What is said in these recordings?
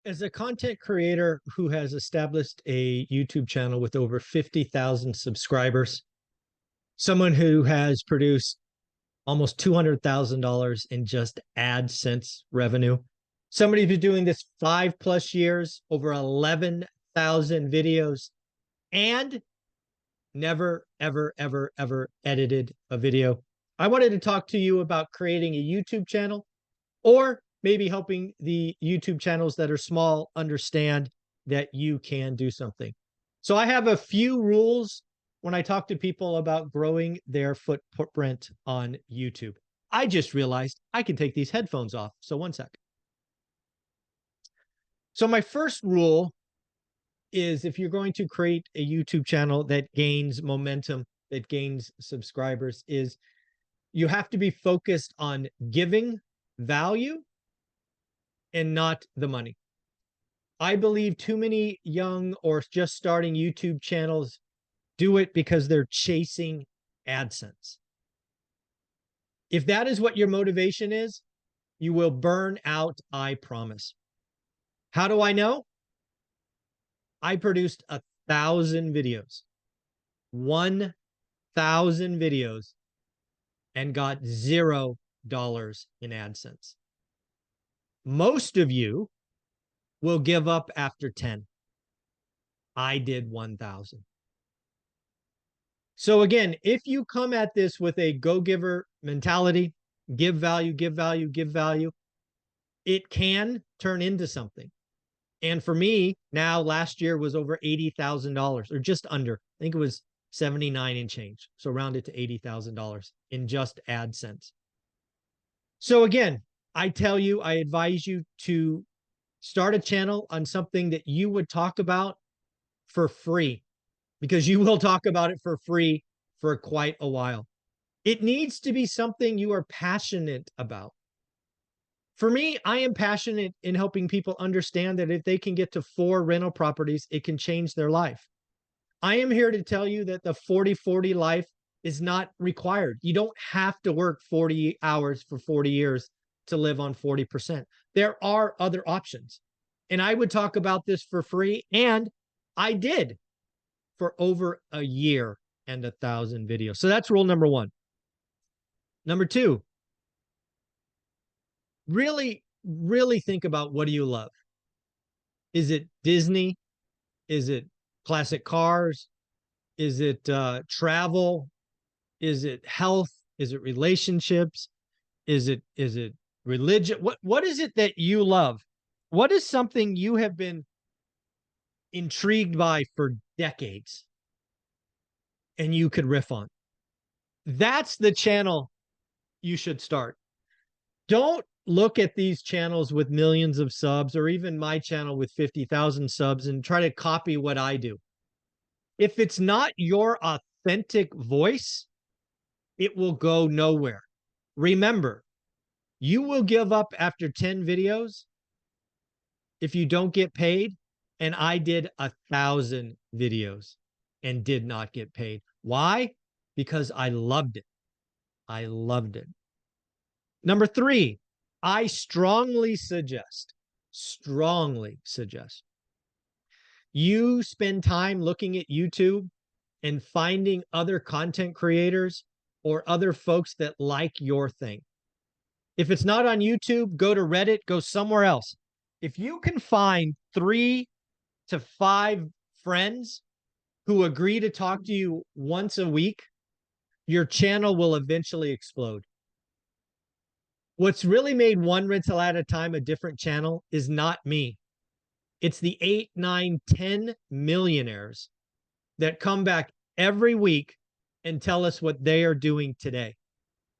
As a content creator who has established a YouTube channel with over 50,000 subscribers, someone who has produced almost $200,000 in just AdSense revenue, somebody who's doing this 5+ years, over 11,000 videos, and never, ever, ever, ever edited a video. I wanted to talk to you about creating a YouTube channel, or maybe helping the YouTube channels that are small understand that you can do something. So I have a few rules when I talk to people about growing their footprint on YouTube. I just realized I can take these headphones off. So one sec. So my first rule is, if you're going to create a YouTube channel that gains momentum, that gains subscribers, is you have to be focused on giving value and not the money. I believe too many young or just starting YouTube channels do it because they're chasing AdSense. If that is what your motivation is, you will burn out, I promise. How do I know? I produced 1,000 videos, 1,000 videos, and got $0 in AdSense. Most of you will give up after 10. I did 1,000. So again, if you come at this with a go-giver mentality, give value, give value, give value, it can turn into something. And for me, now last year was over $80,000, or just under. I think it was 79 and change. So round it to $80,000 in just AdSense. So again, I advise you to start a channel on something that you would talk about for free, because you will talk about it for free for quite a while. It needs to be something you are passionate about. For me, I am passionate in helping people understand that if they can get to 4 rental properties, it can change their life. I am here to tell you that the 40-40 life is not required. You don't have to work 40 hours for 40 years to live on 40%. There are other options. And I would talk about this for free, and I did for over a year and 1,000 videos. So that's rule number 1. Number 2, really, really think about, what do you love? Is it Disney? Is it classic cars? Is it travel? Is it health? Is it relationships? Is it religion? What is it that you love? What is something you have been intrigued by for decades and you could riff on? That's the channel you should start. Don't look at these channels with millions of subs, or even my channel with 50,000 subs, and try to copy what I do. If it's not your authentic voice, it will go nowhere. Remember, you will give up after 10 videos if you don't get paid. And I did 1,000 videos and did not get paid. Why? Because I loved it. I loved it. Number 3, I strongly suggest you spend time looking at YouTube and finding other content creators or other folks that like your thing. If it's not on YouTube, go to Reddit, go somewhere else. If you can find 3 to 5 friends who agree to talk to you once a week, your channel will eventually explode. What's really made One Rental at a Time a different channel is not me. It's the 8, 9, 10 millionaires that come back every week and tell us what they are doing today.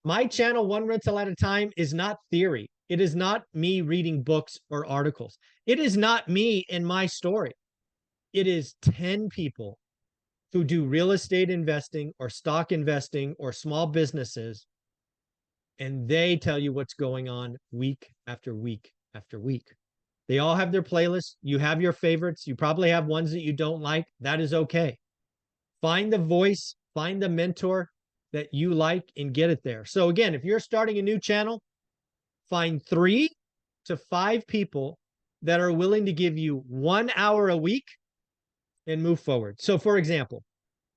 My channel, One Rental at a Time, is not theory. It is not me reading books or articles. It is not me and my story. It is 10 people who do real estate investing or stock investing or small businesses, and they tell you what's going on week after week after week. They all have their playlists. You have your favorites. You probably have ones that you don't like. That is okay. Find the voice, find the mentor that you like, and get it there. So again, if you're starting a new channel, find 3 to 5 people that are willing to give you 1 hour a week and move forward. So for example,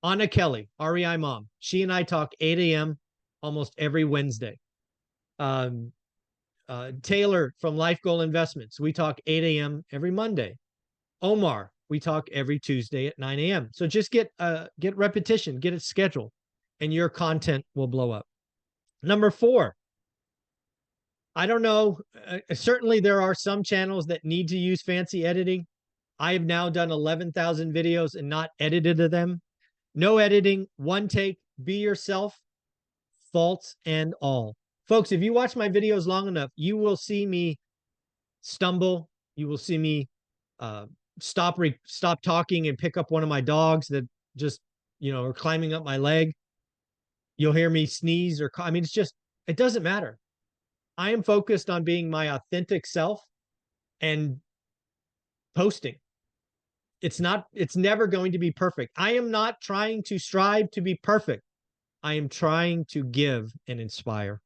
Anna Kelly, REI mom, she and I talk 8 a.m. almost every Wednesday. Taylor from Life Goal Investments, we talk 8 a.m. every Monday. Omar, we talk every Tuesday at 9 a.m. So just get repetition, get it scheduled, and your content will blow up. Number 4, I don't know. Certainly there are some channels that need to use fancy editing. I have now done 11,000 videos and not edited them. No editing, one take, be yourself, faults and all. Folks, if you watch my videos long enough, you will see me stumble. You will see me stop talking and pick up one of my dogs that just, are climbing up my leg. You'll hear me sneeze it doesn't matter. I am focused on being my authentic self and posting. It's never going to be perfect. I am not trying to strive to be perfect. I am trying to give and inspire.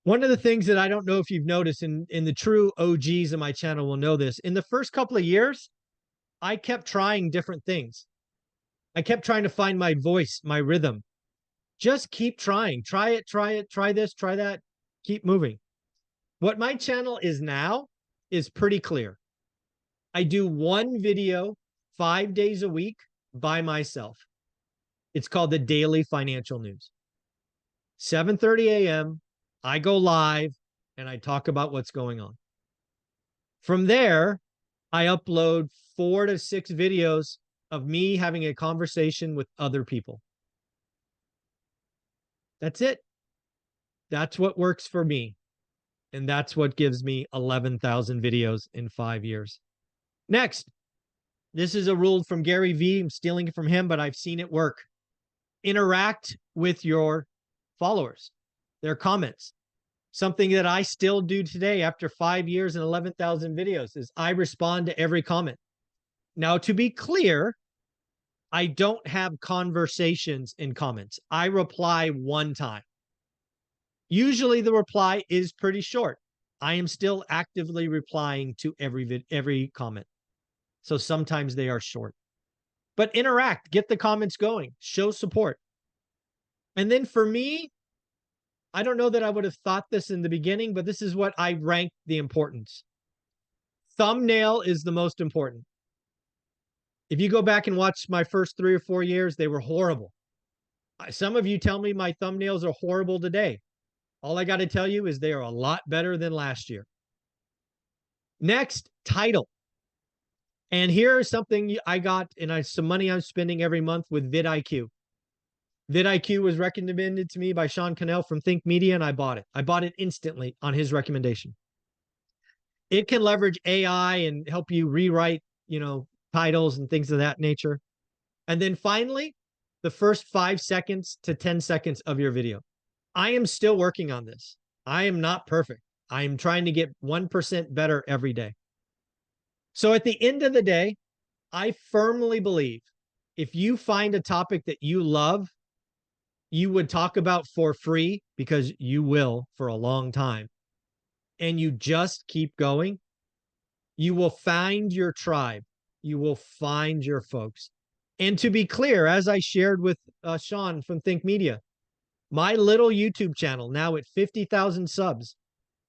One of the things that I don't know if you've noticed, and the true OGs of my channel will know this, in the first couple of years, I kept trying different things. I kept trying to find my voice, my rhythm. Just keep trying. Try it, try this, try that. Keep moving. What my channel is now is pretty clear. I do one video 5 days a week by myself. It's called the Daily Financial News. 7:30 a.m., I go live and I talk about what's going on. From there, I upload 4 to 6 videos of me having a conversation with other people. That's it. That's what works for me. And that's what gives me 11,000 videos in 5 years. Next, this is a rule from Gary Vee. I'm stealing it from him, but I've seen it work. Interact with your followers, their comments. Something that I still do today after 5 years and 11,000 videos is I respond to every comment. Now, to be clear, I don't have conversations in comments. I reply one time. Usually the reply is pretty short. I am still actively replying to every comment. So sometimes they are short. But interact, get the comments going, show support. And then for me, I don't know that I would have thought this in the beginning, but this is what I rank the importance. Thumbnail is the most important. If you go back and watch my first 3 or 4 years, they were horrible. Some of you tell me my thumbnails are horrible today. All I got to tell you is they are a lot better than last year. Next, title. And here's something I got, and some money I'm spending every month with vidIQ. vidIQ was recommended to me by Sean Cannell from Think Media, and I bought it. I bought it instantly on his recommendation. It can leverage AI and help you rewrite, titles and things of that nature. And then finally, the first 5 seconds to 10 seconds of your video. I am still working on this. I am not perfect. I am trying to get 1% better every day. So at the end of the day, I firmly believe if you find a topic that you love, you would talk about for free, because you will for a long time, and you just keep going, you will find your tribe. You will find your folks. And to be clear, as I shared with Sean from Think Media, my little YouTube channel, now at 50,000 subs,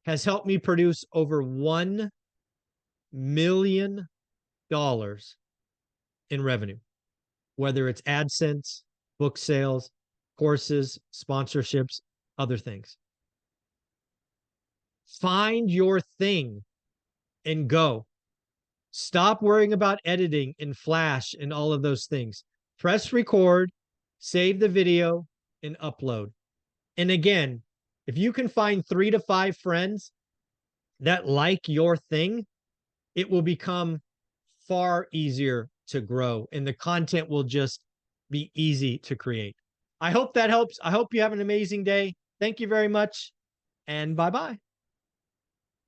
has helped me produce over $1 million in revenue, whether it's AdSense, book sales, courses, sponsorships, other things. Find your thing and go. Stop worrying about editing and Flash and all of those things. Press record, save the video, and upload. And again, if you can find 3 to 5 friends that like your thing, it will become far easier to grow, and the content will just be easy to create. I hope that helps. I hope you have an amazing day. Thank you very much, and bye-bye.